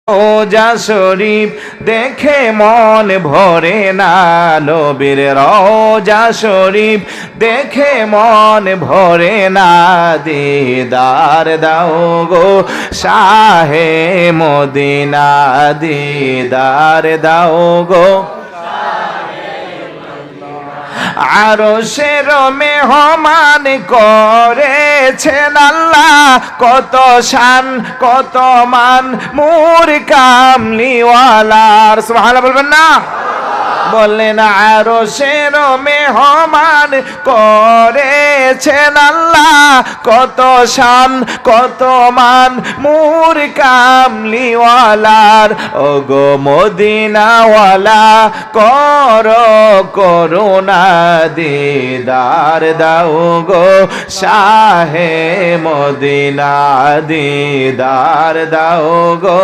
রওজা শরীফ দেখে মন ভরে না, নবীর রওজা শরীফ দেখে মন ভরে না, দিদার দাও গো শাহে মদিনা, দিদার দাও গো। আরশের মেহমান করেছেন আল্লাহ, কত শান কত মান মুর কামলিওয়ালার। সুবহানাল্লাহ বলবেন না? বললেন আরশের মেহমান করেছেন আল্লাহ, কত শান কত মান মুর কামলিওয়ালার। ওগো মদিনাওয়ালা করো করুণা, দিদার দাও গো শাহে মদিনা, দিদার দাও গো।